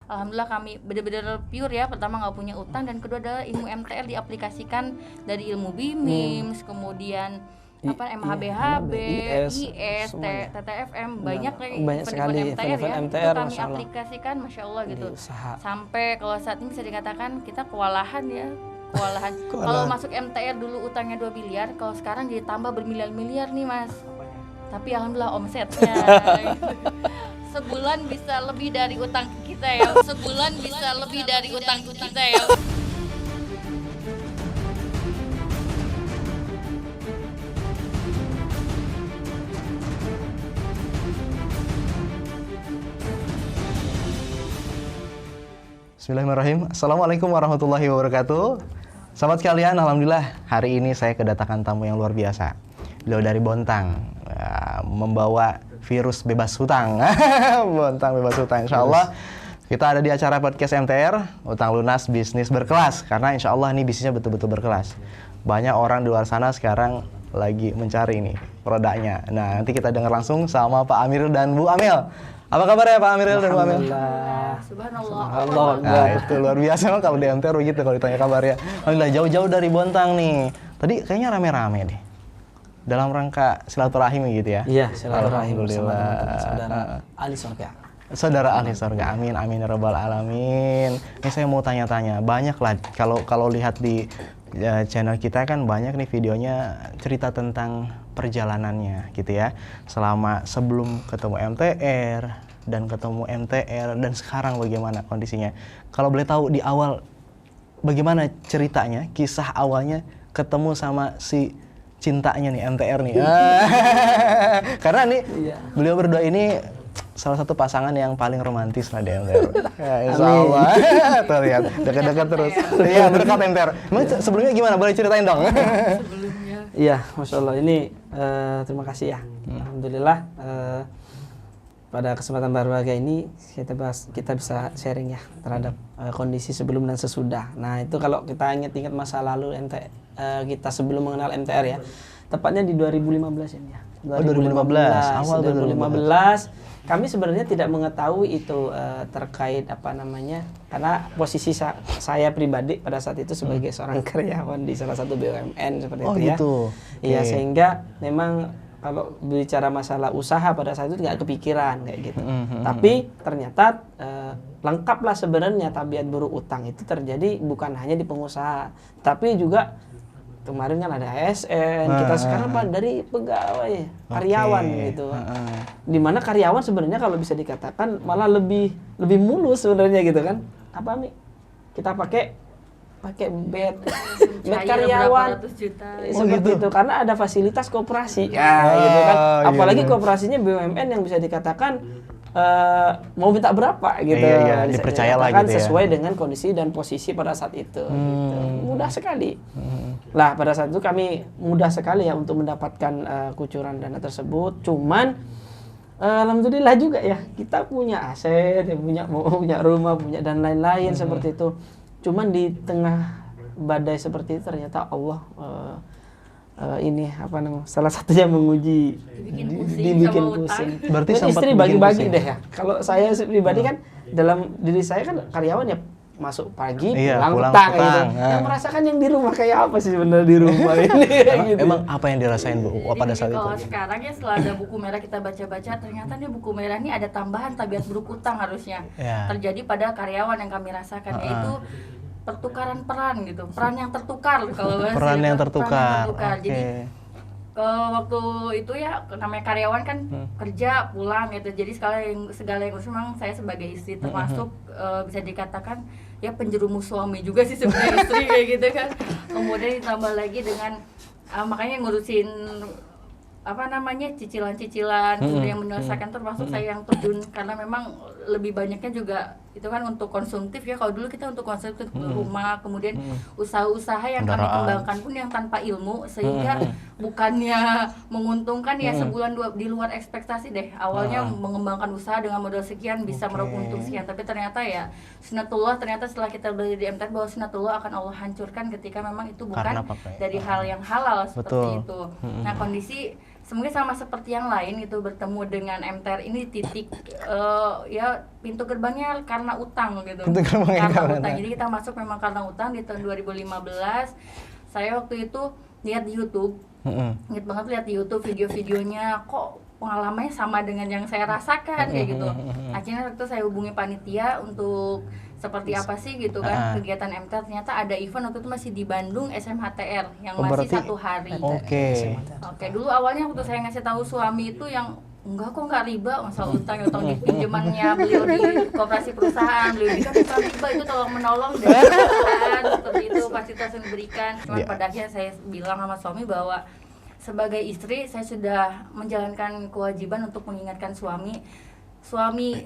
Alhamdulillah kami benar-benar pure ya. Pertama nggak punya utang, dan kedua adalah ilmu MTR diaplikasikan dari ilmu BIMIMS, kemudian MHBHB, IS, TTFM, banyak sekali event-event MTR ya. MTR, Itu kami aplikasikan, masya Allah gitu. Sampai kalau saat ini bisa dikatakan kita kewalahan ya. Kalau masuk MTR dulu utangnya 2 miliar, kalau sekarang jadi tambah bermiliar-miliar nih Mas. Tapi alhamdulillah omsetnya sebulan bisa lebih dari utang kita ya. Bismillahirrahmanirrahim. Assalamualaikum warahmatullahi wabarakatuh. Sahabat sekalian, alhamdulillah hari ini saya kedatangan tamu yang luar biasa. Beliau dari Bontang, membawa virus bebas hutang. Bontang bebas hutang, insya Allah. Kita ada di acara podcast MTR, Utang Lunas Bisnis Berkelas. Karena insya Allah ini bisnisnya betul-betul berkelas. Banyak orang di luar sana sekarang lagi mencari ini produknya. Nah, nanti kita dengar langsung sama Pak Amir dan Bu Amel. Apa kabar ya Pak Amir dan Bu Amel? Subhanallah. Nah, itu luar biasa memang kalau di MTR begitu kalau ditanya kabar ya. Alhamdulillah jauh-jauh dari Bontang nih. Tadi kayaknya rame-rame deh. Dalam rangka silaturahim gitu ya. Iya, silaturahim bersama Alhamdulillah. saudara ahli surga. Saudara ahli surga. Amin amin ya rabbal alamin. Ini saya mau tanya-tanya. Banyak lah kalau lihat di channel kita kan banyak nih videonya cerita tentang perjalanannya gitu ya. Sebelum ketemu MTR dan ketemu MTR dan sekarang bagaimana kondisinya. Kalau boleh tahu di awal bagaimana ceritanya, kisah awalnya ketemu sama si cintanya nih MTR nih. Karena nih beliau berdua ini salah satu pasangan yang paling romantis lah di MTR. Ya, insya Allah. Tuh lihat, dekat-dekat terus. Iya, berkat MTR. Emang sebelumnya gimana? Boleh ceritain dong. Iya, masya Allah. Ini terima kasih ya. Alhamdulillah pada kesempatan berbahagia ini kita bisa sharing ya terhadap kondisi sebelum dan sesudah. Nah itu kalau kita ingat-ingat masa lalu kita sebelum mengenal MTR ya, tepatnya di 2015 ini ya. 2015, awal 2015. Kami sebenarnya tidak mengetahui itu terkait karena posisi saya pribadi pada saat itu sebagai seorang karyawan di salah satu BUMN seperti itu ya. Gitu. Iya, sehingga memang kalau bicara masalah usaha pada saat itu nggak kepikiran kayak gitu. Tapi ternyata lengkaplah sebenarnya tabiat buruk utang itu terjadi bukan hanya di pengusaha, tapi juga kemarin kan ada ASN, kita sekarang dari pegawai, karyawan gitu. Dimana karyawan sebenarnya kalau bisa dikatakan malah lebih mulus sebenarnya gitu kan. Apa nih? Kita pakai bed karyawan seperti itu karena ada fasilitas koperasi. Gitu kan. Apalagi koperasinya BUMN yang bisa dikatakan mau minta berapa gitu. Dipercaya lah gitu ya. Sesuai dengan kondisi dan posisi pada saat itu gitu. Mudah sekali. Lah pada saat itu kami mudah sekali ya untuk mendapatkan kucuran dana tersebut. Cuman alhamdulillah juga ya kita punya aset, punya rumah, punya dan lain-lain seperti itu. Cuman di tengah badai seperti itu ternyata Allah salah satunya menguji, dibikin pusing. Berarti istri bagi-bagi deh ya. Kalau saya pribadi kan dalam diri saya kan karyawan ya masuk pagi, pulang petang gitu. Yang merasakan yang di rumah kayak apa sih sebenarnya di rumah ini? Gitu. Emang apa yang dirasain Bu pada saat itu? Kalau sekarang ya setelah ada buku merah kita baca-baca, ternyata nih buku merah ini ada tambahan tabiat buruk utang harusnya terjadi pada karyawan yang kami rasakan, yaitu pertukaran peran gitu, peran yang tertukar kalau peran yang tertukar. Jadi waktu itu ya namanya karyawan kan kerja pulang gitu, jadi segala yang urus memang saya sebagai istri termasuk bisa dikatakan ya penjerumus suami juga sih sebagai istri kayak gitu kan. Kemudian ditambah lagi dengan makanya ngurusin cicilan-cicilan kemudian menyelesaikan, termasuk saya yang terjun karena memang lebih banyaknya juga itu kan untuk konsumtif ya. Kalau dulu kita untuk konsumtif rumah, kemudian usaha-usaha yang kami kembangkan pun yang tanpa ilmu, sehingga bukannya menguntungkan ya sebulan di luar ekspektasi deh. Awalnya mengembangkan usaha dengan modal sekian bisa meraup untung sekian, tapi ternyata ya sunatullah, ternyata setelah kita belajar di MTR bahwa sunatullah akan Allah hancurkan ketika memang itu bukan dari hal yang halal seperti itu. Nah kondisi semoga sama seperti yang lain gitu, bertemu dengan MTR ini titik ya pintu gerbangnya karena utang gitu. Pintu gerbangnya karena karena utang. Jadi kita masuk memang karena utang di tahun 2015. Saya waktu itu lihat di YouTube, ingat banget lihat di YouTube video-videonya, kok pengalamannya sama dengan yang saya rasakan kayak gitu. Akhirnya waktu itu saya hubungi panitia untuk seperti apa sih gitu kan kegiatan MTR. Ternyata ada event waktu itu masih di Bandung, SMHTR yang masih berarti, 1 hari. Oke, dulu awalnya waktu saya ngasih tahu suami itu yang enggak kok nggak riba, masa utang di pinjamannya beliau di koperasi perusahaan, beliau di kan bukan riba, itu tolong menolong dari perusahaan seperti itu, fasilitas yang diberikan. Cuman pada akhirnya saya bilang sama suami bahwa sebagai istri saya sudah menjalankan kewajiban untuk mengingatkan suami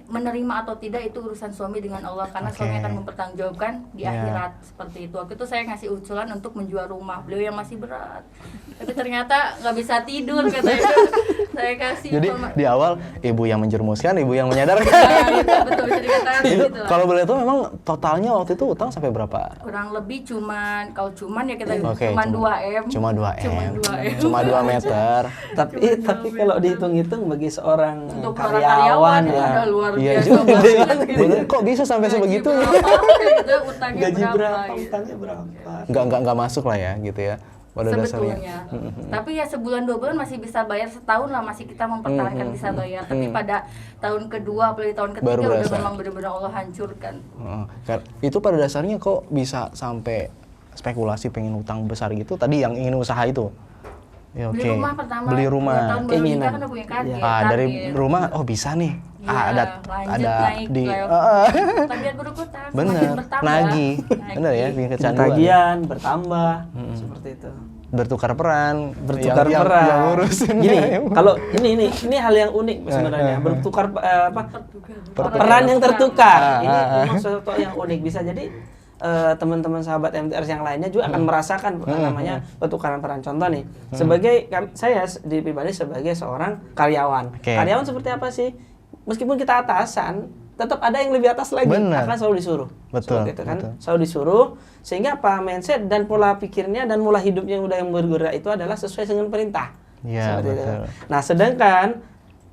menerima atau tidak itu urusan suami dengan Allah, karena suami akan mempertanggungjawabkan di akhirat seperti itu. Waktu itu saya ngasih usulan untuk menjual rumah beliau yang masih berat, tapi ternyata nggak bisa tidur katanya. Saya kasih jadi di awal ibu yang menjerumuskan, ibu yang menyadarkan. Betul, bisa dikatakan gitu lah. Kalau boleh tahu memang totalnya waktu itu utang sampai berapa? Kurang lebih cuman ya kita cuma 2M. Cuma 2 meter. Tapi kalau dihitung-hitung bagi seorang untuk karyawan itu udah luar Iya biasa juga. banget gitu. Kok bisa sampai sebegitunya? Gitu, utangnya Gaji berapa? gitu. Utangnya berapa? Nggak masuk lah ya gitu ya pada dasarnya. Sebetulnya. Tapi ya sebulan 2 bulan masih bisa bayar, setahun lah masih kita mempertahankan bisa bayar. Tapi pada tahun kedua, apalagi tahun ketiga Baru udah berasa. memang benar-benar Allah hancurkan. Itu pada dasarnya kok bisa sampai spekulasi pengen utang besar gitu? Tadi yang ingin usaha itu? Ya, Beli rumah pertama. Beli rumah. 2 tahun baru nikah kan udah punya target. Dari target. rumah, oh bisa nih. Iya, lanjut naik di tagihan berutang, bener, semakin bertambah. nagih, bener ya, bikin kecanduan. Tagihan bertambah seperti itu. Bertukar peran, Bertukar yang peran. ngurusin. Gini, kalau ini hal yang unik sebenarnya. Bertukar peran yang tertukar. Ini memang sesuatu yang unik, bisa jadi teman-teman sahabat MTR yang lainnya juga akan merasakan namanya pertukaran peran. Contoh nih, sebagai saya di pribadi sebagai seorang karyawan. Karyawan seperti apa sih? Meskipun kita atasan, tetap ada yang lebih atas lagi. Akan selalu disuruh. Betul. Seperti itu kan, selalu disuruh. Sehingga apa, mindset dan pola pikirnya dan pola hidupnya yang bergerak itu adalah sesuai dengan perintah. Iya, betul. Nah, sedangkan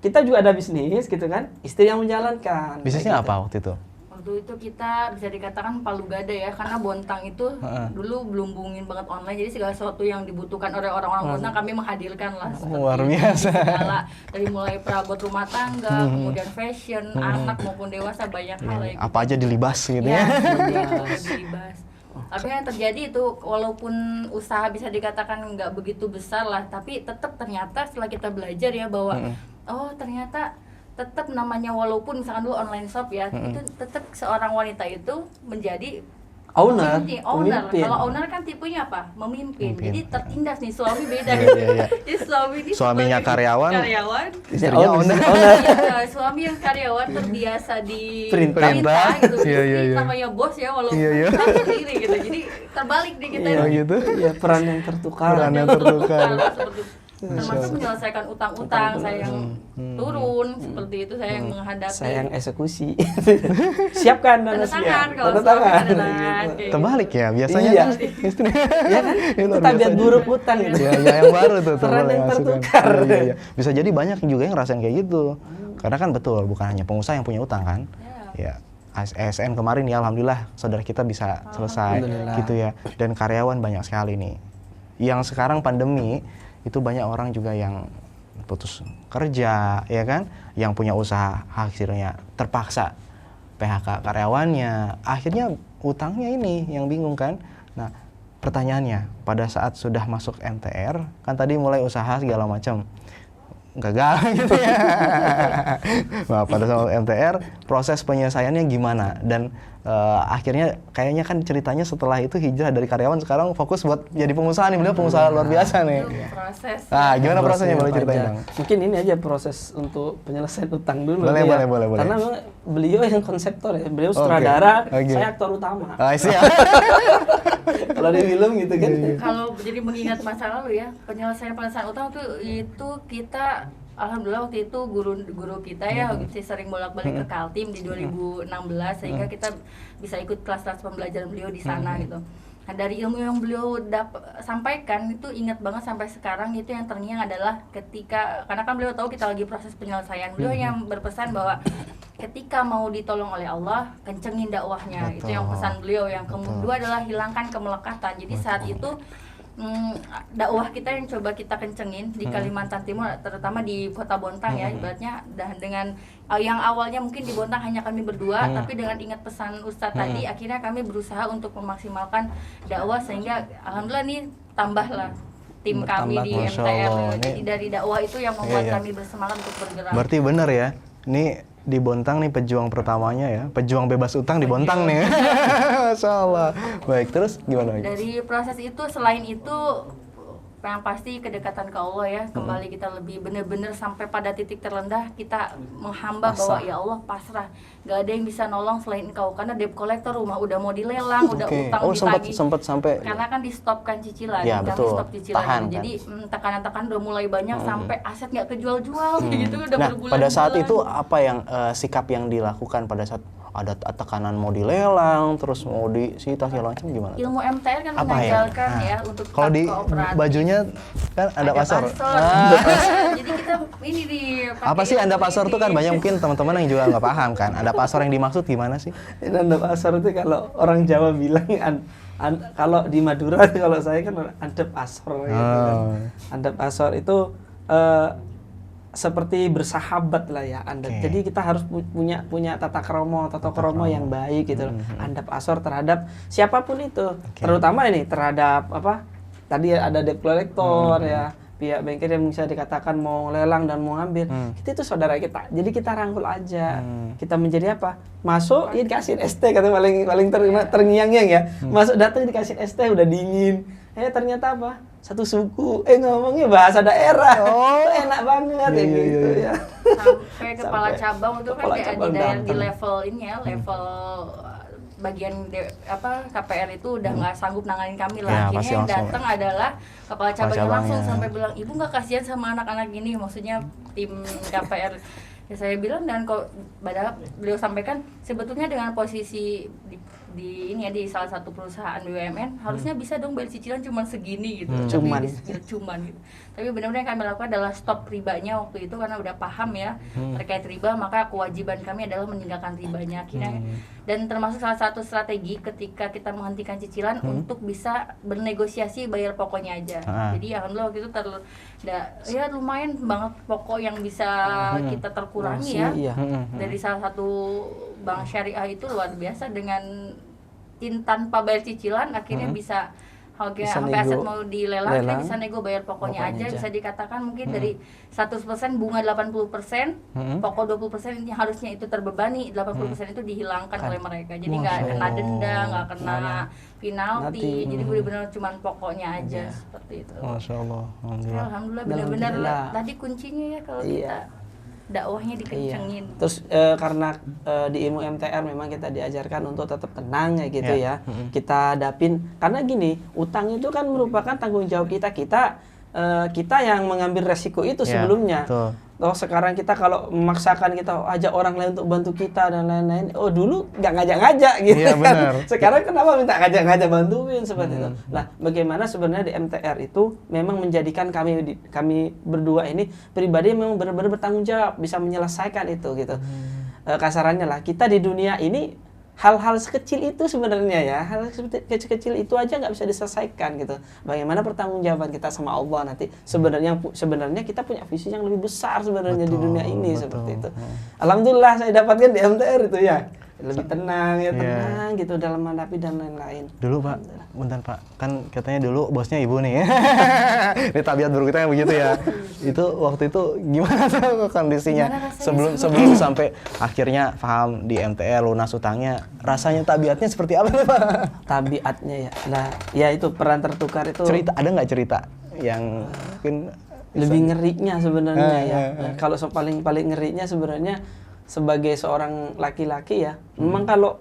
kita juga ada bisnis gitu kan, istri yang menjalankan. Bisnisnya apa waktu itu? Waktu itu kita bisa dikatakan palu gada ya, karena Bontang itu dulu belum booming banget online, jadi segala sesuatu yang dibutuhkan oleh orang-orang Bontang kami menghadirkan lah. Luar biasa. Segala, dari mulai perabot rumah tangga, kemudian fashion, anak maupun dewasa, banyak hal ya. Apa aja dilibas gitu Ya, ya. dilibas. Tapi yang terjadi itu, walaupun usaha bisa dikatakan nggak begitu besar lah, tapi tetap ternyata setelah kita belajar ya bahwa oh ternyata tetap namanya, walaupun misalkan dulu online shop ya, itu tetap seorang wanita itu menjadi owner. Pemimpin. Kalau owner kan tipenya apa? Memimpin. Jadi tertindas nih, suami beda. Jadi suami ini suaminya karyawan, istrinya owner. Iya, suami yang karyawan terbiasa di perintah gitu. Iya. Namanya bos ya, walaupun sendiri gitu. Jadi terbalik nih kita. gitu. Iya, peran yang tertukar. Seperti termasuk menyelesaikan utang-utang, saya yang turun seperti itu, saya yang menghadapi, saya yang eksekusi. Siapkan dana tangan kalau tangan. Terbalik ya biasanya. Iya. Istri. Ya kan? Itu tabiat buruk utang gitu. Ya, yang baru tuh peran yang tertukar. Iya. Bisa jadi banyak juga yang ngerasain kayak gitu. Karena kan betul, bukan hanya pengusaha yang punya utang kan. Ya. ASN kemarin ya alhamdulillah saudara kita bisa selesai gitu ya. Dan karyawan banyak sekali nih. Yang sekarang pandemi itu banyak orang juga yang putus kerja, ya kan? Yang punya usaha akhirnya terpaksa PHK karyawannya. Akhirnya utangnya ini yang bingung kan? Nah, pertanyaannya, pada saat sudah masuk MTR, kan tadi mulai usaha segala macam. Gagal gitu ya. Nah, pada saat MTR, proses penyelesaiannya gimana? Dan akhirnya kayaknya kan ceritanya setelah itu hijrah dari karyawan sekarang fokus buat jadi pengusaha nih, beliau pengusaha luar biasa nih. Proses. Nah, gimana prosesnya, boleh ceritain Bang? Mungkin ini aja proses untuk penyelesaian utang dulu. Boleh. Karena beliau yang konseptor ya, beliau sutradara, saya aktor utama. Siap. Kalau di film gitu kan. Kalau jadi mengingat masa lalu ya, penyelesaian utang itu kita alhamdulillah waktu itu guru kita ya sering bolak-balik ke Kaltim di 2016 sehingga kita bisa ikut kelas-kelas pembelajaran beliau di sana gitu. Nah, dari ilmu yang beliau sampaikan itu ingat banget sampai sekarang, itu yang terngiang adalah ketika, karena kan beliau tahu kita lagi proses penyelesaian, beliau yang berpesan bahwa ketika mau ditolong oleh Allah, kencengin dakwahnya. Itu yang pesan beliau. Yang kedua adalah hilangkan kemelekatan. Jadi saat itu dakwah kita yang coba kita kencengin di Kalimantan Timur, terutama di Kota Bontang ya, ibaratnya dengan yang awalnya mungkin di Bontang hanya kami berdua, tapi dengan ingat pesan Ustadz tadi, akhirnya kami berusaha untuk memaksimalkan dakwah, sehingga alhamdulillah nih tambahlah tim kami di MTR. Jadi dari dakwah itu yang membuat kami bersemangat untuk bergerak. Berarti benar ya, ini di Bontang nih pejuang pertamanya ya, pejuang bebas utang di Bontang nih. Masya Allah. Baik, terus gimana lagi? Dari proses itu, selain itu yang pasti kedekatan ke Allah ya, kembali kita lebih benar-benar sampai pada titik terendah kita menghamba bahwa ya Allah pasrah, gak ada yang bisa nolong selain Engkau, karena debt collector rumah udah mau dilelang, udah utang ditagih, sempat sampai karena kan di stopkan cicilan, ya, kami betul. stop cicilan, Tahan, jadi tekanan-tekanan udah mulai banyak sampai aset nggak kejual-jual gitu udah Nah, berbulan-bulan. pada saat itu apa yang sikap yang dilakukan pada saat ada tekanan mau dilelang, terus mau disita segala macam, gimana? Ilmu MTR kan Apa mengajarkan ya? ya untuk kalau di kooperatif. bajunya kan ada pasor. Jadi kita ini di Apa sih anda pasor tuh kan banyak mungkin teman-teman yang juga nggak paham kan. Ada pasor yang dimaksud gimana sih? Anda pasor itu kalau orang Jawa bilang kalau di Madura kalau saya kan andep asor gitu kan. Andep asor itu seperti bersahabat lah ya Anda. Jadi kita harus punya tata kromo yang baik gitu loh. Andap asor terhadap siapapun itu. Terutama ini terhadap apa? Tadi ada debt collector ya, pihak bengkel yang bisa dikatakan mau lelang dan mau ngambil. Kita itu saudara kita. Jadi kita rangkul aja. Kita menjadi apa? Masuk ya dikasih ST kata paling terngiang-ngiang ya. Masuk datang dikasih ST udah dingin. Ternyata apa? Satu suku, ngomongnya bahasa daerah. Enak banget ya gitu ya. Sampai kepala cabang itu kan di level ini ya, level bagian KPR itu udah nggak sanggup nanganin kami lah. Akhirnya yang datang adalah kepala cabangnya langsung sampai bilang, ibu nggak kasihan sama anak-anak ini, maksudnya tim KPR. Ya saya bilang, dan kok beliau sampaikan sebetulnya dengan posisi di ini ya, di salah satu perusahaan BUMN harusnya bisa dong bayar cicilan cuma segini gitu. Cuman gitu. Tapi benar-benar yang kami lakukan adalah stop ribanya waktu itu, karena udah paham ya terkait riba, maka kewajiban kami adalah meninggalkan ribanya akhirnya. Dan termasuk salah satu strategi ketika kita menghentikan cicilan untuk bisa bernegosiasi bayar pokoknya aja. Jadi alhamdulillah waktu itu ya lumayan banget pokok yang bisa kita terkurangi ya. Dari salah satu bank syariah itu luar biasa, dengan tanpa bayar cicilan akhirnya bisa sampai aset mau dilelang, kita bisa nego bayar pokoknya aja. Bisa dikatakan mungkin dari 100% bunga 80%, pokok 20% ini harusnya itu terbebani, 80% itu dihilangkan oleh mereka. Jadi nggak kena denda, nggak kena penalti, jadi benar-benar cuma pokoknya aja seperti itu. Masya Allah. Alhamdulillah benar-benar tadi kuncinya ya kalau kita dakwahnya dikencengin. Terus karena di ilmu MTR memang kita diajarkan untuk tetap tenang ya gitu ya. Kita hadapin, karena gini, utang itu kan merupakan tanggung jawab kita yang mengambil resiko itu sebelumnya. Toh sekarang kita kalau memaksakan kita ajak orang lain untuk bantu kita dan lain-lain. Dulu nggak ngajak-ngajak gitu kan. Sekarang kenapa minta ngajak-ngajak bantuin seperti itu. Nah, bagaimana sebenarnya di MTR itu memang menjadikan kami berdua ini pribadi yang memang benar-benar bertanggung jawab, bisa menyelesaikan itu gitu. Kasarannya lah, kita di dunia ini hal-hal sekecil itu sebenarnya ya, hal kecil itu aja nggak bisa diselesaikan gitu. Bagaimana pertanggungjawaban kita sama Allah nanti? Sebenarnya kita punya visi yang lebih besar sebenarnya di dunia ini seperti itu. Alhamdulillah saya dapatkan di MTR itu ya, lebih tenang gitu dalam menghadapi dan lain-lain. Dulu Pak, bentar Pak, kan katanya dulu bosnya ibu nih. Ini tabiat buruk kita yang begitu ya. Itu waktu itu gimana tuh kondisinya sebelum sampai akhirnya paham di MTR lunas utangnya, rasanya tabiatnya seperti apa Pak? Tabiatnya ya, nah ya itu peran tertukar itu. Ada nggak cerita yang mungkin lebih ngerinya sebenarnya ya? Kalau paling ngerinya sebenarnya sebagai seorang laki-laki ya, memang kalau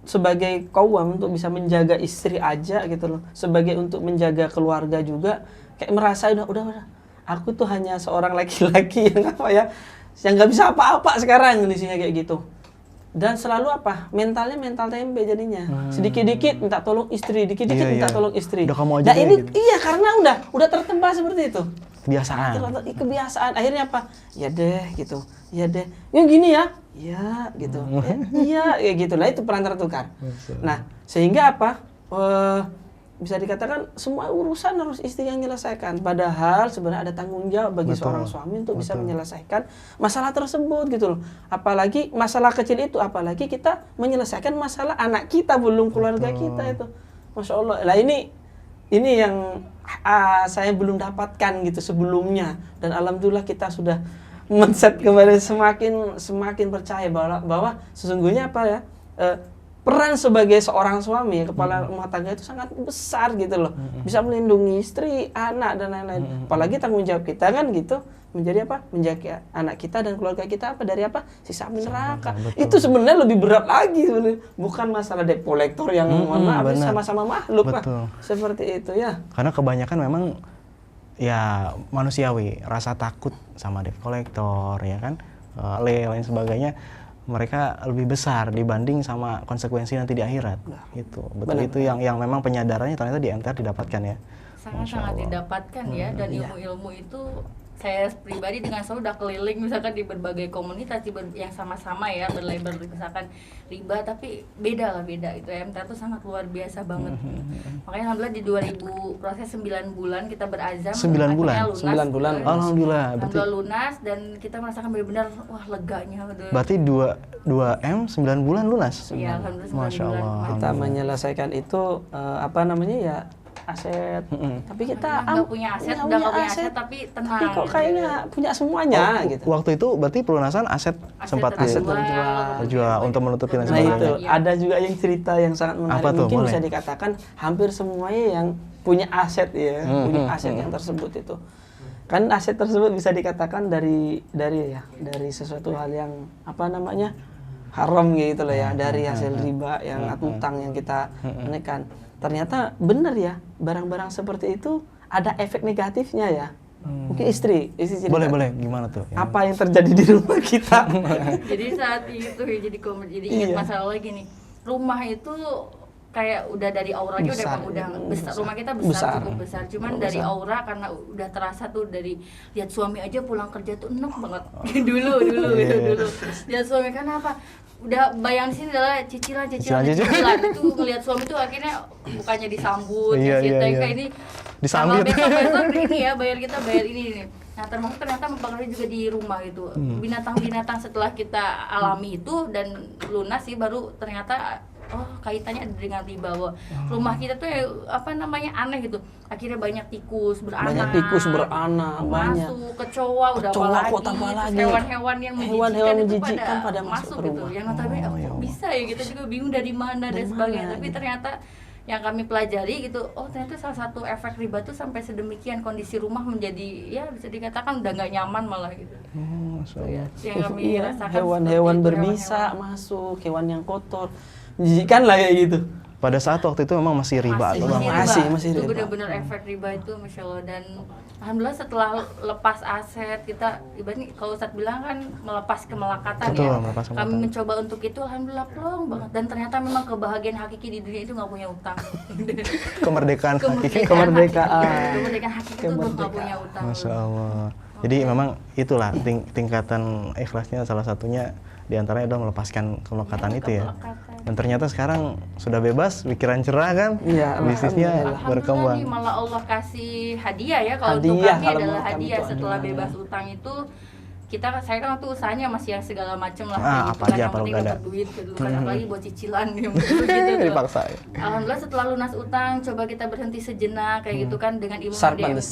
sebagai kaum untuk bisa menjaga istri aja gitu loh, sebagai untuk menjaga keluarga juga, kayak merasa udah aku tuh hanya seorang laki-laki yang yang nggak bisa apa-apa sekarang kondisinya kayak gitu. dan selalu apa? Mentalnya mental tempe jadinya. Sedikit-dikit minta tolong istri, dikit-dikit Iya, minta iya. tolong istri. Udah kamu aja Nah deh, ini gitu. iya karena udah tertempa seperti itu. Kebiasaan. Kebiasaan. Akhirnya apa? Ya deh gitu. Ya deh. Yang gini ya. Ya gitu. Iya ya gitu lah, itu peran tertukar. Nah, sehingga apa? Bisa dikatakan semua urusan harus istri yang menyelesaikan. Padahal sebenarnya ada tanggung jawab bagi seorang suami untuk bisa menyelesaikan masalah tersebut gitu loh. Apalagi masalah kecil itu, apalagi kita menyelesaikan masalah anak kita, belum keluarga kita itu. Masya Allah. Lah ini yang saya belum dapatkan gitu sebelumnya, dan alhamdulillah kita sudah men-set kembali semakin percaya bahwa sesungguhnya apa ya, peran sebagai seorang suami, kepala rumah tangga itu sangat besar gitu loh. Bisa melindungi istri, anak dan lain-lain. Apalagi tanggung jawab kita kan gitu, menjadi apa? Menjaga anak kita dan keluarga kita apa dari apa? Sisa api neraka. Itu sebenarnya lebih berat lagi sebenarnya. Bukan masalah debt collector yang mohon maaf sama-sama makhluk lah. Seperti itu ya. Karena kebanyakan memang ya manusiawi, rasa takut sama debt collector ya kan, lain sebagainya, mereka lebih besar dibanding sama konsekuensi nanti di akhirat. Gitu. Betul, itu yang memang penyadarannya ternyata di MTR didapatkan ya. Sangat-sangat didapatkan ya, dan ilmu-ilmu itu saya pribadi dengan saya udah keliling misalkan di berbagai komunitas yang sama-sama ya berlabel misalkan riba, tapi beda itu MTR tuh sangat luar biasa banget. Makanya alhamdulillah di 2000 proses 9 bulan kita berazam, 9 bulan? lunas, 9 bulan. Alhamdulillah. Alhamdulillah lunas, dan kita merasakan benar-benar wah leganya. Berarti 2M 9 bulan lunas? Iya, alhamdulillah 9 Masya bulan. Allah. Kita menyelesaikan itu apa namanya ya, aset. Tapi kita nggak punya aset, udah nggak punya aset tapi tenang. Tapi kok kayaknya punya semuanya gitu. Waktu itu berarti pelunasan aset sempat terjual untuk menutupi dan Nah itu sebagainya. ada juga yang cerita yang sangat menarik. Apa tuh? Mungkin Boleh. bisa dikatakan hampir semuanya yang punya aset ya, punya aset yang tersebut itu. Kan aset tersebut bisa dikatakan dari sesuatu hal yang apa namanya haram gitu loh ya, dari hasil riba yang utang yang kita menekan. Ternyata benar ya, barang-barang seperti itu ada efek negatifnya ya. Mungkin istri cerita. Boleh gimana tuh? Apa yang terjadi di rumah kita? Jadi saat itu ya jadi ingat masalah lagi nih. Rumah itu kayak udah dari auranya udah besar. Rumah kita besar, cukup besar. Cuman dari aura karena udah terasa tuh dari lihat suami aja pulang kerja tuh enak banget. dulu. Lihat suami kan apa? Udah bayang di sini adalah cicilan itu ngelihat suami tuh akhirnya bukannya disambut kayak ini disambut besok ini ya bayar ini. Nah ternyata mempengaruhi juga di rumah itu binatang-binatang setelah kita alami itu dan lunas sih baru ternyata kaitannya dengan riba. Rumah kita tuh apa namanya aneh gitu, akhirnya banyak tikus beranak masuk, kecoa apalagi hewan-hewan yang menjijikkan pada masuk gitu, yang notabene kok bisa ya kita juga bingung dari mana dan sebagainya, tapi ternyata yang kami pelajari gitu, ternyata salah satu efek riba tuh sampai sedemikian kondisi rumah menjadi ya bisa dikatakan udah nggak nyaman malah gitu. Yang kami rasakan hewan-hewan berbisa masuk, hewan yang kotor, menjijikkan lah kayak gitu. Pada saat waktu itu memang masih riba. Masih itu riba. benar-benar efek riba itu, masya Allah. Dan alhamdulillah setelah lepas aset kita, ibaratnya kalau Ustadz bilang kan melepas kemelekatan. Betul, ya. melepas kemelekatan. Kami mencoba untuk itu, alhamdulillah plong banget. Dan ternyata memang kebahagiaan hakiki di dunia itu nggak punya utang. Kemerdekaan hakiki. Kemerdekaan hakiki itu nggak punya utang. Masya Allah. Jadi memang itulah tingkatan ikhlasnya salah satunya diantaranya adalah melepaskan kemelekatan itu ya. Dan ternyata sekarang sudah bebas, pikiran cerah kan? Iya, bisnisnya berkembang. Alhamdulillah malah Allah kasih hadiah ya, kalau untuk kami adalah hadiah setelah bebas utang itu. Saya kan waktu usahanya masih yang segala macam lah apa aja yang penting dapat duit gitu kan, apalagi buat cicilan yang gitu dipaksa ya. Alhamdulillah setelah lunas utang coba kita berhenti sejenak kayak gitu kan dengan ilmu Serpent the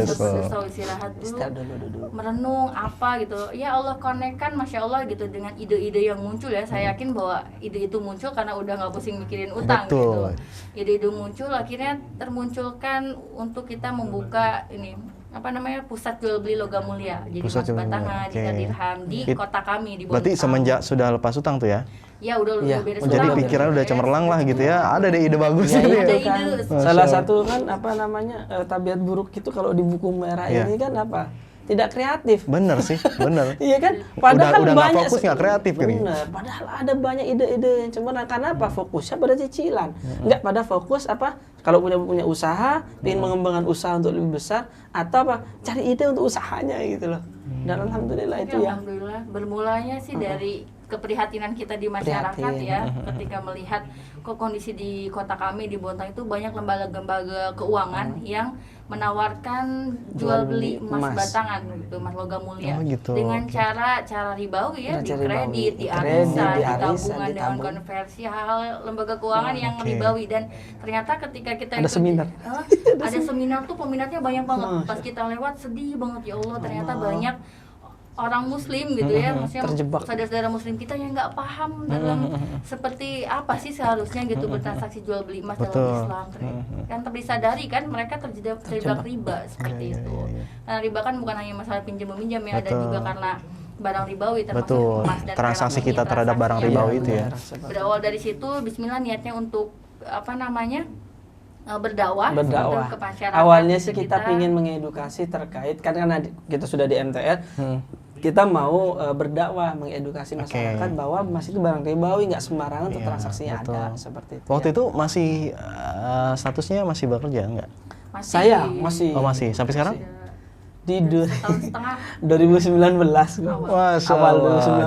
soul, istirahat dulu, merenung apa gitu ya, Allah konekkan masya Allah gitu dengan ide-ide yang muncul ya. Saya yakin bahwa ide itu muncul karena udah nggak pusing mikirin utang. Betul. Gitu. Ide-ide muncul akhirnya termunculkan untuk kita membuka ini apa namanya pusat jual beli logam mulia, jadi emas batangan, dirham di kota kami di Bogor. Berarti semenjak sudah lepas utang tuh ya? Ya udah beres. Jadi pikiran udah cemerlang lah gitu ya. Ada deh ide bagus ini. Ada ide. Salah satu kan apa namanya tabiat buruk itu kalau di buku merah ini kan apa? tidak kreatif. Bener sih, bener. Iya kan? Padahal udah nggak banyak fokus, nggak kreatif gitu. bener. Padahal ada banyak ide-ide yang cemerlang. Karena apa? Fokusnya pada cicilan. Nggak pada fokus apa? Kalau punya usaha, ingin mengembangkan usaha untuk lebih besar, atau apa? Cari ide untuk usahanya gitu loh. Dan alhamdulillah itu ya. Alhamdulillah bermulanya sih dari keprihatinan kita di masyarakat ya, ketika melihat kok kondisi di kota kami di Bontang itu banyak lembaga-lembaga keuangan yang menawarkan jual beli emas batangan gitu, emas logam mulia, gitu. dengan cara ribawi ya, di kredit, di arisan, di tabungan dengan konversi, hal lembaga keuangan yang ribawi. Dan ternyata ketika kita ada seminar, ada seminar tuh peminatnya banyak banget. Pas kita lewat sedih banget, ya Allah ternyata banyak orang muslim gitu ya, maksudnya saudara-saudara muslim kita yang nggak paham dalam seperti apa sih seharusnya gitu bertransaksi jual beli emas dalam Islam. Kan disadari kan mereka terjebak riba seperti itu. Karena riba kan bukan hanya masalah pinjam meminjam ya, ada juga karena barang ribawi termasuk emas dan transaksi kita terhadap barang ribawi itu ya. Berawal dari situ, Bismillah niatnya untuk apa namanya? Berdakwah ke masyarakat. Awalnya sih kita ingin mengedukasi terkait karena kita sudah di MTR, kita mau berdakwah mengedukasi masyarakat bahwa emas itu barang ribawi, nggak sembarangan untuk transaksinya ada seperti itu. Waktu itu masih statusnya masih bekerja nggak? Saya masih. Oh masih sampai sekarang? Di 2,5 tahun 2019. Awal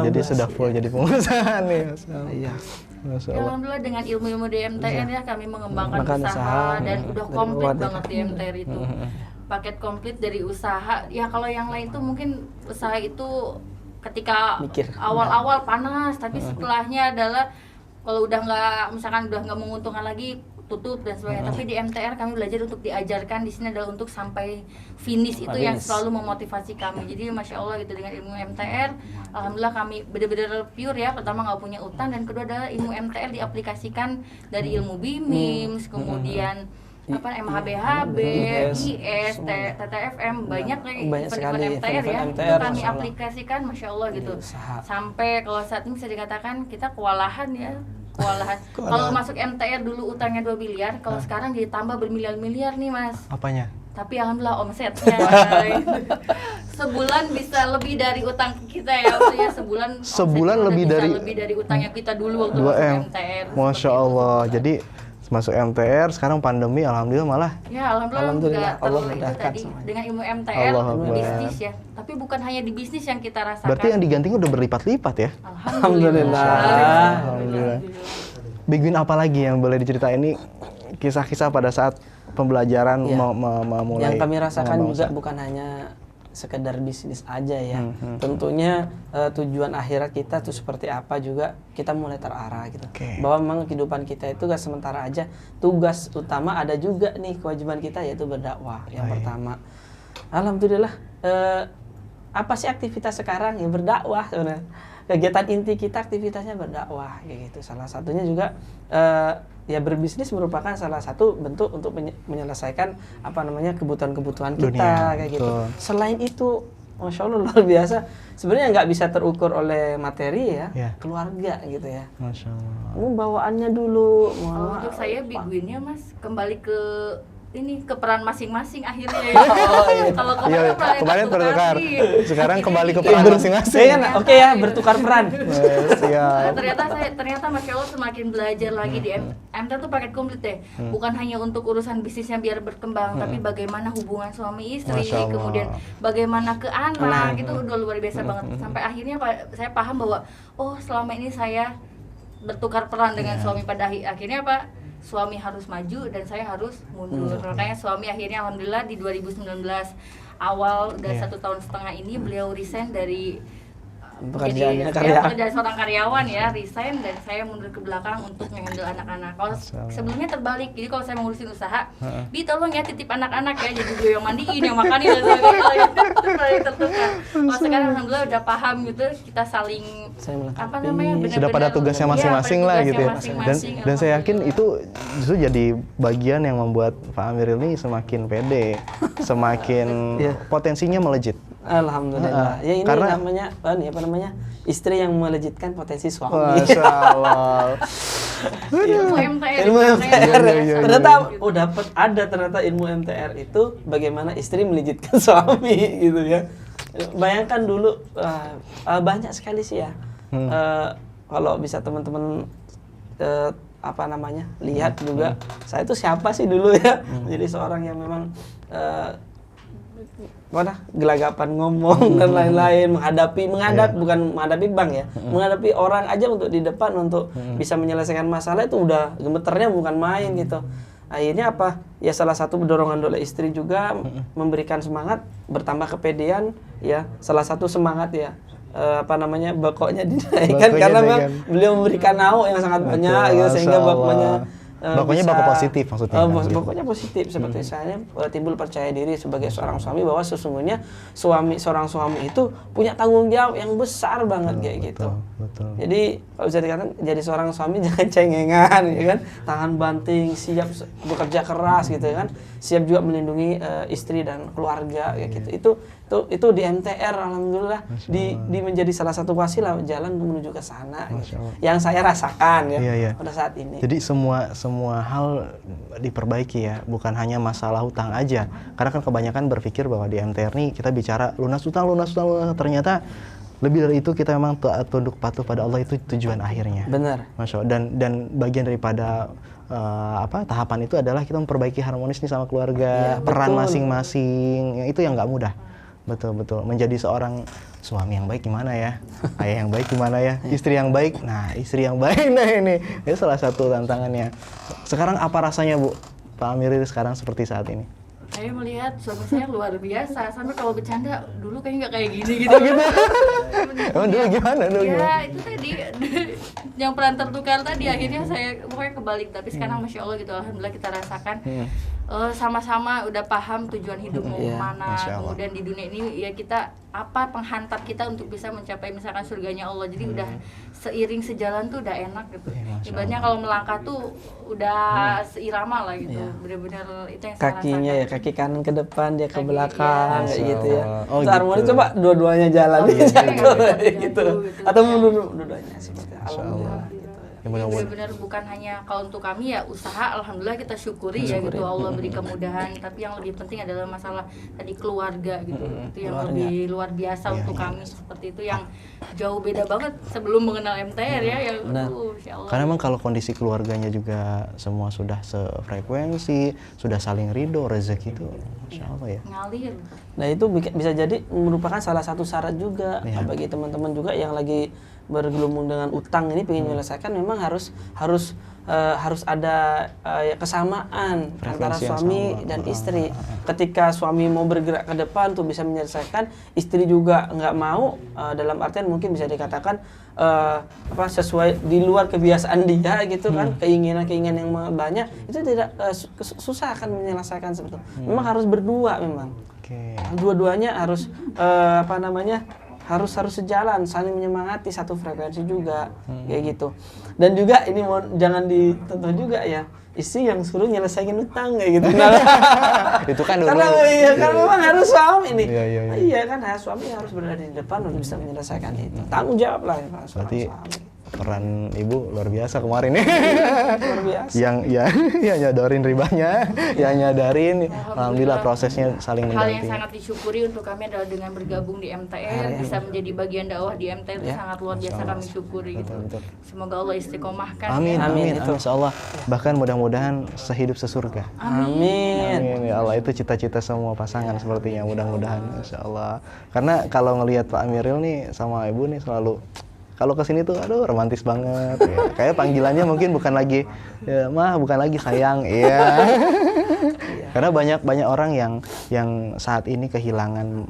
2019. Jadi sudah full jadi pengusaha nih. Iya. Ya, alhamdulillah dengan ilmu-ilmu di MTR ya kami mengembangkan usaha dan udah komplit banget di MTR itu. Paket komplit dari usaha. Ya kalau yang lain tuh mungkin usaha itu ketika awal-awal panas, tapi setelahnya adalah kalau udah nggak menguntungkan lagi tutup dan sebagainya. Tapi di MTR kami belajar untuk diajarkan di sini adalah untuk sampai finish itu yang selalu memotivasi kami. Jadi masya Allah gitu dengan ilmu MTR, alhamdulillah kami benar-benar pure ya. Pertama nggak punya utang dan kedua adalah ilmu MTR diaplikasikan dari ilmu BIMIMS, kemudian MHBHB, IS, TTFM, banyak sekali MTR ya. Itu kami aplikasikan masya Allah gitu. Sampai kalau saat ini bisa dikatakan kita kewalahan ya. Kalau masuk MTR dulu utangnya 2 miliar, kalau sekarang jadi tambah bermiliar-miliar nih Mas. Apanya? Tapi alhamdulillah omsetnya sebulan bisa lebih dari utang kita ya, maksudnya sebulan lebih dari utangnya kita dulu waktu masuk MTR. Masya Allah. Jadi masuk MTR sekarang pandemi alhamdulillah malah. Ya alhamdulillah Allah itu mudahkan tadi dengan ilmu MTR bisnis ya. Tapi bukan hanya di bisnis yang kita rasakan. Berarti yang diganti udah berlipat-lipat ya? Alhamdulillah. Big win apa lagi yang boleh diceritain ini kisah-kisah pada saat pembelajaran memulai? Yang kami rasakan juga bukan hanya sekedar bisnis aja ya. Tentunya tujuan akhirat kita tuh seperti apa juga kita mulai terarah gitu. Bahwa memang kehidupan kita itu gak sementara aja. Tugas utama ada juga nih kewajiban kita yaitu berdakwah. Yang pertama. Alhamdulillah apa sih aktivitas sekarang ya berdakwah sebenarnya. Kegiatan inti kita aktivitasnya berdakwah kayak gitu. Salah satunya juga ya berbisnis merupakan salah satu bentuk untuk menyelesaikan kebutuhan-kebutuhan kita kayak gitu. Selain itu, masya Allah luar biasa. Sebenarnya nggak bisa terukur oleh materi ya, keluarga gitu ya. Masya Allah. Bawaannya dulu. Untuk saya big winnya Mas kembali ke peran masing-masing akhirnya ya. Kalau kemarin bertukar, sekarang kembali ke peran masing-masing. Oke ya, bertukar peran. Ternyata masya Allah semakin belajar lagi di MTR tuh paket komplit deh. Bukan hanya untuk urusan bisnisnya biar berkembang, tapi bagaimana hubungan suami istri, kemudian bagaimana ke anak, itu udah luar biasa banget. Sampai akhirnya saya paham bahwa selama ini saya bertukar peran dengan suami, pada akhirnya suami harus maju dan saya harus mundur. Makanya suami akhirnya alhamdulillah di 2019 awal udah 1,5 tahun ini beliau resign dari pekerjaan seorang karyawan ya, resign dan saya mundur ke belakang untuk mengambil anak-anak. Kalau sebelumnya terbalik, jadi kalau saya mengurusin usaha, tolong ya titip anak-anak ya, jadi gue yang mandiin, yang makanin dan sebagainya. Tertukar. Kalau sekarang alhamdulillah udah paham gitu, kita saling sudah pada tugasnya masing-masing lah gitu ya. Dan saya yakin itu justru jadi bagian yang membuat Pak Amiril ini semakin pede, semakin potensinya melejit. Alhamdulillah. Ya ini karena namanya istri yang melejitkan potensi suami. Masya Allah. Ilmu MTR. Ternyata dapat ada ternyata ilmu MTR itu bagaimana istri melejitkan suami gitu ya. Bayangkan dulu banyak sekali sih ya. Kalau bisa teman-teman lihat juga, saya itu siapa sih dulu ya? Jadi seorang yang memang gelagapan ngomong dan lain-lain, menghadapi bukan menghadapi bank ya, menghadapi orang aja untuk di depan untuk bisa menyelesaikan masalah itu udah gemeternya bukan main gitu. Akhirnya apa? Ya salah satu dorongan oleh istri juga memberikan semangat, bertambah kepedean ya. Salah satu semangat ya bakoknya dinaikkan karena memang beliau memberikan nauk yang sangat banyak gitu, sehingga bakoknya bakoknya bako positif maksudnya. Bakoknya positif seperti saya timbul percaya diri sebagai seorang suami bahwa sesungguhnya seorang suami itu punya tanggung jawab yang besar banget kayak gitu. Betul. Jadi kalau bisa dikatakan jadi seorang suami jangan cengengan ya kan, tangan banting, siap bekerja keras gitu kan, siap juga melindungi istri dan keluarga kayak gitu. Itu di MTR alhamdulillah di menjadi salah satu wasilah jalan menuju ke sana gitu. Yang saya rasakan ya pada saat ini. Jadi semua hal diperbaiki ya, bukan hanya masalah hutang aja. Karena kan kebanyakan berpikir bahwa di MTR nih kita bicara lunas hutang, ternyata lebih dari itu kita memang tunduk patuh pada Allah, itu tujuan akhirnya. Benar. Masya Allah. Dan bagian daripada tahapan itu adalah kita memperbaiki harmonis nih sama keluarga, peran masing-masing, itu yang nggak mudah. Betul. Menjadi seorang suami yang baik gimana ya? Ayah yang baik gimana ya? Istri yang baik? Nah, istri yang baik ini salah satu tantangannya. Sekarang apa rasanya, Bu? Pak Amiril sekarang seperti saat ini? Saya melihat suami saya luar biasa, sampai kalau bercanda dulu kayaknya nggak kayak gini gitu. Emang dulu gimana? Ya itu tadi yang peran tertukar tadi, akhirnya saya pokoknya kebalik, tapi sekarang masya Allah gitu, alhamdulillah kita rasakan sama-sama udah paham tujuan hidup mau kemana, kemudian di dunia ini ya kita apa penghantar kita untuk bisa mencapai misalkan surganya Allah. Jadi udah seiring sejalan tuh udah enak gitu. Ibaratnya kalau melangkah tuh udah seirama lah gitu. Benar-benar itu yang saya kakinya rasakan. ya, kaki kanan ke depan, dia ke belakang kayak gitu ya. Oh, harmoni gitu. coba dua-duanya jalan gitu. Atau Iya. dua-duanya seperti Allah. gitu. Ya, benar-benar bukan hanya kalau untuk kami ya usaha, alhamdulillah kita syukuri ya gitu, Allah beri kemudahan, tapi yang lebih penting adalah masalah tadi keluarga gitu. Itu yang lebih luar biasa untuk kami, seperti itu yang jauh beda banget sebelum mengenal MTR ya yang Insya Allah. Karena memang kalau kondisi keluarganya juga semua sudah sefrekuensi, sudah saling ridho, rezeki itu Masya Allah ya. Ngalir. Nah itu bisa jadi merupakan salah satu syarat juga bagi teman-teman juga yang lagi bergelumung dengan utang ini, pengen menyelesaikan, memang harus ada kesamaan antara suami dan istri. Ketika suami mau bergerak ke depan tuh bisa menyelesaikan, istri juga nggak mau, dalam artian mungkin bisa dikatakan sesuai di luar kebiasaan dia gitu kan, keinginan yang banyak itu tidak susah akan menyelesaikan seperti itu. Memang harus berdua, memang dua-duanya harus harus sejalan, saling menyemangati, satu frekuensi juga kayak gitu. Dan juga ini jangan ditentu juga ya, istri yang suruh nyelesain utang kayak gitu. Itu kan dulu. Karena memang harus suami ini. Iya. Kan suami harus berada di depan untuk bisa menyelesaikan itu. Tanggung jawab lah ya Pak. Berarti peran ibu luar biasa kemarin nih. Luar biasa. yang nyodorin ribanya, yang nyadarin, alhamdulillah prosesnya saling Hal yang mendampingi. sangat disyukuri untuk kami adalah dengan bergabung di MTR, bisa menjadi bagian dakwah di MTR itu sangat luar biasa kami syukuri gitu. Semoga Allah istiqomahkan. Amin, ya. amin, insya Allah. Bahkan mudah-mudahan sehidup sesurga. Amin. Ya Allah, itu cita-cita semua pasangan sepertinya, mudah-mudahan insya Allah. Karena kalau ngelihat Pak Amiril nih sama Ibu nih selalu, kalau kesini tuh aduh romantis banget ya. Kayak panggilannya mungkin bukan lagi ya, mah, bukan lagi sayang, iya. Karena banyak orang yang saat ini kehilangan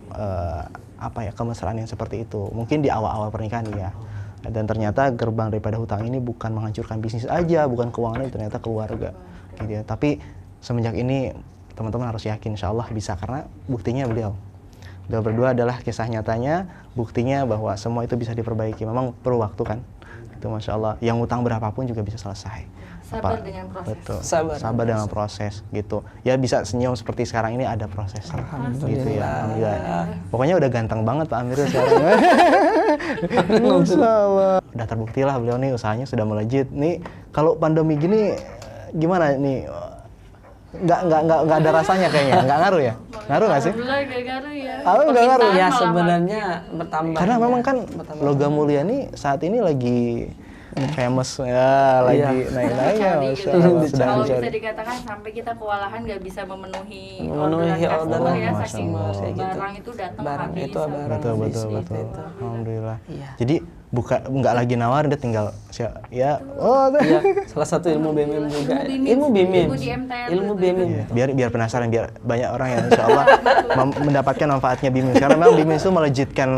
kemesraan yang seperti itu. Mungkin di awal-awal pernikahan ya. Dan ternyata gerbang daripada hutang ini bukan menghancurkan bisnis aja, bukan keuangan, ternyata keluarga. Gitu ya. Tapi semenjak ini teman-teman harus yakin insya Allah bisa, karena buktinya beliau berdua adalah kisah nyatanya, buktinya bahwa semua itu bisa diperbaiki. Memang perlu waktu kan, itu Masya Allah. Yang utang berapapun juga bisa selesai. Sabar dengan proses. Betul. Sabar dengan proses gitu. Ya bisa senyum seperti sekarang ini ada proses. Gitu ya. Alhamdulillah. Pokoknya udah ganteng banget Pak Amiril sekarang. Masya Allah. Udah terbukti lah beliau nih usahanya sudah melejit. Nih kalau pandemi gini gimana nih? nggak ada rasanya kayaknya, nggak ngaruh ya? Ngaruh nggak sih? Alhamdulillah gak ngaruh ya. Nggak ngaruh. Ya Malah sebenarnya bertambah. Karena memang kan bertambah. logam mulia nih saat ini lagi famous ya, lagi naik-naiknya, Cari Masya gitu. Allah, sedang Kalau dicari. bisa dikatakan sampai kita kewalahan nggak bisa memenuhi Memenuhi orderan orderan customer ya, Masya saking Allah. Kayak gitu. barang itu datang Barang habis. itu barang Betul habis betul gitu. betul. Alhamdulillah. Iya. Jadi nggak lagi nawarin, dia tinggal ya. Oh, Iya, salah satu ilmu BMM juga. Ilmu BMM. Ilmu di MTR Ilmu itu. BMM. iya. Biar penasaran, biar banyak orang yang insya Allah mendapatkan manfaatnya BIMIS. Karena memang BIMIS itu melejitkan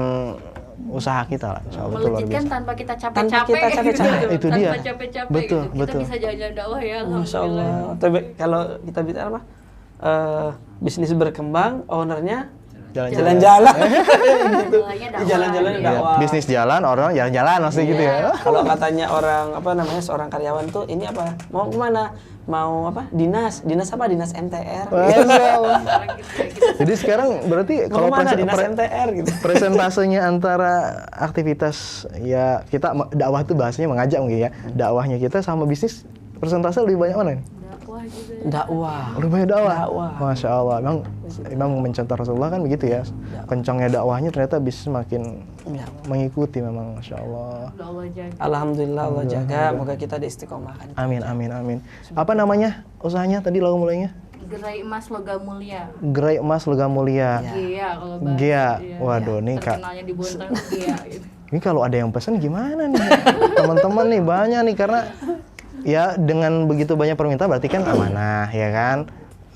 usaha kita lah, insya Allah itu luar Melejitkan biasa. tanpa kita Tanpa capek-capek. kita capek-capek. Itu dia. Tanpa capek-capek Betul, gitu. Kita betul. bisa jalan-jalan dakwah ya, Masya alhamdulillah. Allah. Tapi kalau kita bicara apa? Bisnis berkembang, ownernya jalan-jalan. Gitu. Mulainya dakwah. Jalan-jalan Iya. dakwah. Bisnis jalan, orang jalan-jalan maksudnya gitu ya. Kalau katanya orang apa namanya seorang karyawan tuh ini apa? Mau kemana? Mau apa? Dinas apa? Dinas MTR. Masya Allah. Sekarang gitu ya, kita Jadi sekarang berarti Mau kalau kemana? Dinas MTR gitu. presentasenya antara aktivitas ya kita dakwah itu bahasanya mengajak mungkin ya. Dakwahnya kita sama bisnis persentase lebih banyak mana nih? dakwah juga. Dakwah. Lebih banyak dakwah. Dakwah. Masya Allah. Memang mencontoh Rasulullah kan begitu ya. Kencangnya dakwahnya ternyata bisnis makin Ya. mengikuti memang, Masya Allah. Allah jaga. Alhamdulillah Allah jaga, moga kita diistiqomahkan. Amin, amin, amin. Apa namanya usahanya tadi logam mulianya? Gerai emas logam mulia. Gerai emas logam mulia. Gia kalau bahasa. Gia. Iya. Waduh, nih Kak. Terkenalnya di Bontang Gia gitu. Ini kalau ada yang pesan gimana nih? Teman-teman nih banyak nih karena ya dengan begitu banyak permintaan berarti kan amanah ya kan?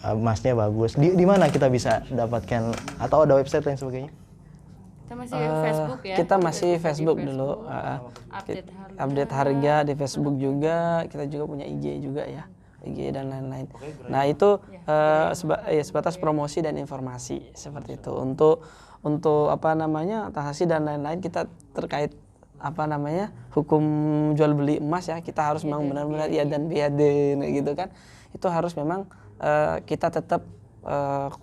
Emasnya bagus. Di mana kita bisa dapatkan atau ada website dan sebagainya? Kita masih Facebook ya. Kita masih Di Facebook dulu. Update harga. Update harga di Facebook juga. Kita juga punya IG juga ya. IG dan lain-lain. Nah itu sebatas promosi dan informasi seperti itu. Untuk apa namanya transaksi dan lain-lain kita terkait apa namanya hukum jual beli emas ya kita harus memang benar-benar ya dan biadin gitu kan. Itu harus memang kita tetap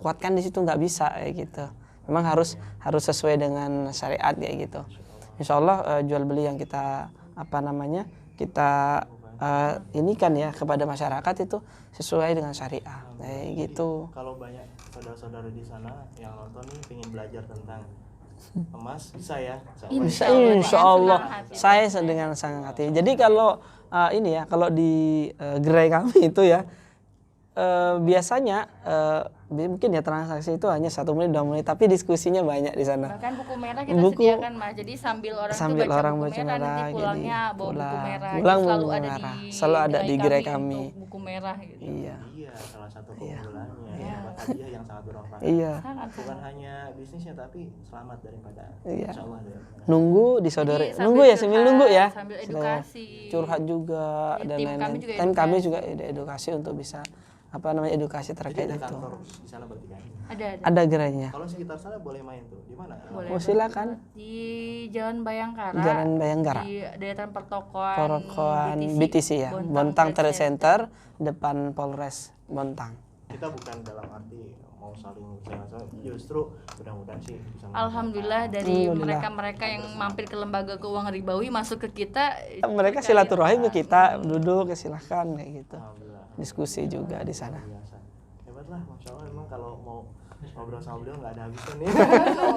kuatkan di situ nggak bisa kayak gitu. Memang harus sesuai dengan syariat ya gitu. Insya Allah jual beli yang kita apa namanya kita ini kan ya kepada masyarakat itu sesuai dengan syariah kayak gitu. Kalau banyak saudara-saudara di sana yang nonton nih pengen belajar tentang emas bisa ya? Insya Allah saya dengan sangat hati. Jadi kalau ini ya kalau di gerai kami itu ya biasanya mungkin ya transaksi itu hanya 1 menit 2 menit tapi diskusinya banyak di sana. Bahkan buku merah kita sediakan Mas. Jadi sambil orang itu baca buku merah nanti pulangnya bawa buku merah. Pulang Itu buku merah. Selalu ada di gerai kami. untuk buku merah gitu. Iya. Iya, salah satu keunggulannya. Dapat hadiah yang sangat bermanfaat. Iya. Bukan hanya bisnisnya tapi selamat daripada Iya. insya Allah deh. Nunggu disodori. Jadi Nunggu ya sambil sambil nunggu ya. Sambil edukasi. Curhat juga Ya, dan tim kami lain-lain. juga Tim kami juga edukasi untuk bisa apa namanya edukasi terkait Ada itu. kantor di sana berarti kan? Ada. Ada gerainya. Kalau sekitar sana boleh main tuh. Di mana? Boleh. Oh silakan. Di Jalan Bayangkara. Jalan Bayangkara. Di daerah pertokoan. Porokoan BTC ya. Bontang Trade Center depan Polres Bontang. Kita bukan dalam arti mau saling jangan justru mudah-mudahan sih bisa Alhamdulillah dari mereka-mereka yang mampir ke lembaga keuangan ribawi masuk ke kita. Mereka silaturahim ke kita duduk silahkan kayak gitu. Alhamdulillah. Diskusi juga di sana. Biasa. Hebat lah, Masya Allah. Memang kalau mau ngobrol sama beliau nggak ada habisnya nih.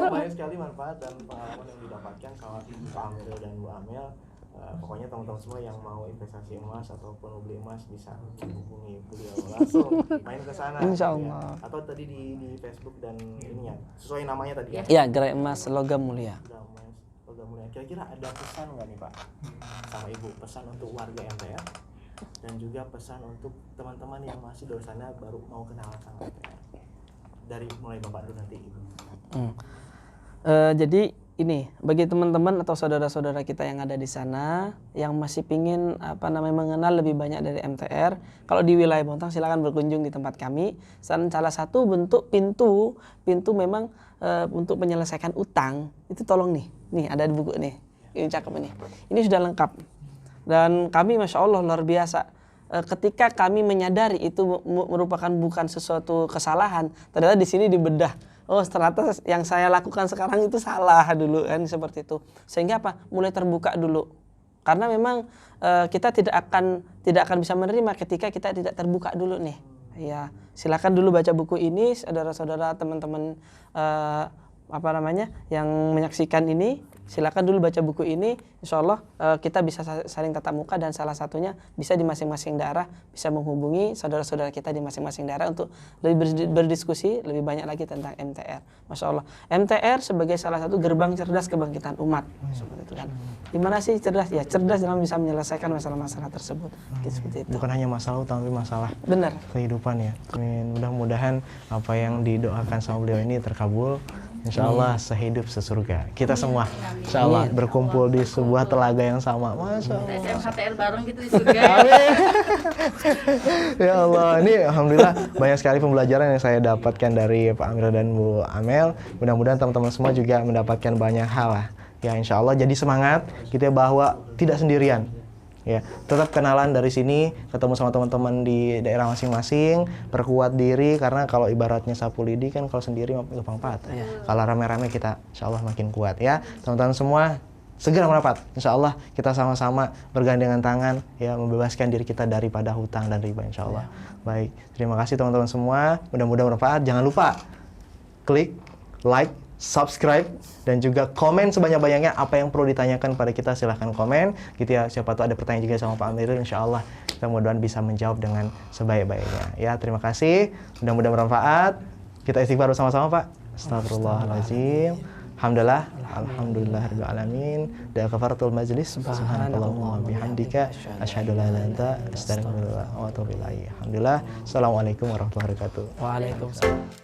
Banyak sekali manfaat dan pengalaman yang didapatkan sama Pak Amel dan Bu Amel. Pokoknya teman-teman semua yang mau investasi emas ataupun mau beli emas bisa hubungi beliau langsung main ke sana. Insya gitu ya. Allah. Atau tadi di Facebook dan ininya sesuai namanya tadi ya. Ya, gerai emas logam mulia. Udah emas, logam mulia. Kira-kira ada pesan nggak nih Pak sama Ibu? Pesan untuk warga MTR dan juga pesan untuk teman-teman yang masih di sana baru mau kenalan sama MTR. Dari mulai Bapak dulu nanti Ibu. Jadi ini bagi teman-teman atau saudara-saudara kita yang ada di sana yang masih pingin apa namanya mengenal lebih banyak dari MTR, kalau di wilayah Bontang silakan berkunjung di tempat kami. Dan salah satu bentuk pintu memang untuk menyelesaikan utang itu tolong nih ada di buku nih, ini cakep ini sudah lengkap dan kami masya Allah luar biasa. Ketika kami menyadari itu merupakan bukan sesuatu kesalahan, ternyata di sini dibedah. Oh ternyata yang saya lakukan sekarang itu salah dulu kan seperti itu. Sehingga apa? Mulai terbuka dulu. Karena memang kita tidak akan bisa menerima ketika kita tidak terbuka dulu nih. Ya, silakan dulu baca buku ini, saudara-saudara, teman-teman yang menyaksikan ini, silakan dulu baca buku ini. Insya Allah kita bisa saling tatap muka, dan salah satunya bisa di masing-masing daerah bisa menghubungi saudara-saudara kita di masing-masing daerah untuk lebih berdiskusi lebih banyak lagi tentang MTR. Masya Allah, MTR sebagai salah satu gerbang cerdas kebangkitan umat. Seperti itu kan. Gimana sih cerdas? Ya cerdas dalam bisa menyelesaikan masalah-masalah tersebut. Seperti itu. Bukan hanya masalah utang, tapi masalah Benar. kehidupan ya. Amin. Mudah-mudahan apa yang didoakan sama beliau ini terkabul. Insya Allah sehidup sesurga. Kita semua insya Allah berkumpul di sebuah telaga yang sama. Masya Allah. SMHTL bareng gitu di surga. Ya Allah, ini alhamdulillah banyak sekali pembelajaran yang saya dapatkan dari Pak Amir dan Bu Amel. Mudah-mudahan teman-teman semua juga mendapatkan banyak hal lah. Ya insya Allah, jadi semangat kita bahwa tidak sendirian. Ya, tetap kenalan dari sini, ketemu sama teman-teman di daerah masing-masing, perkuat diri, karena kalau ibaratnya sapu lidi kan kalau sendiri gampang patah. Kalau rame-rame kita insya Allah makin kuat ya. Teman-teman semua segera merapat. Insya Allah kita sama-sama bergandengan tangan ya, membebaskan diri kita daripada hutang dan riba insya Allah. Baik, terima kasih teman-teman semua. Mudah-mudahan bermanfaat. Jangan lupa klik like, subscribe, dan juga komen sebanyak-banyaknya. Apa yang perlu ditanyakan pada kita silahkan komen gitu ya. Siapa tahu ada pertanyaan juga sama Pak Amirul, insya Allah kita mudah-mudahan bisa menjawab dengan sebaik-baiknya ya. Terima kasih, mudah-mudahan bermanfaat. Kita istighfar bersama-sama Pak. Astagfirullahaladzim. Alhamdulillah rabbil alamin. Da kafaratul majlis. Subhanallahumma bihamdika asyhadu an la ilaha illa anta astaghfiruka wa atubu ilaik. Alhamdulillah. Assalamualaikum warahmatullahi wabarakatuh. Waalaikumsalam.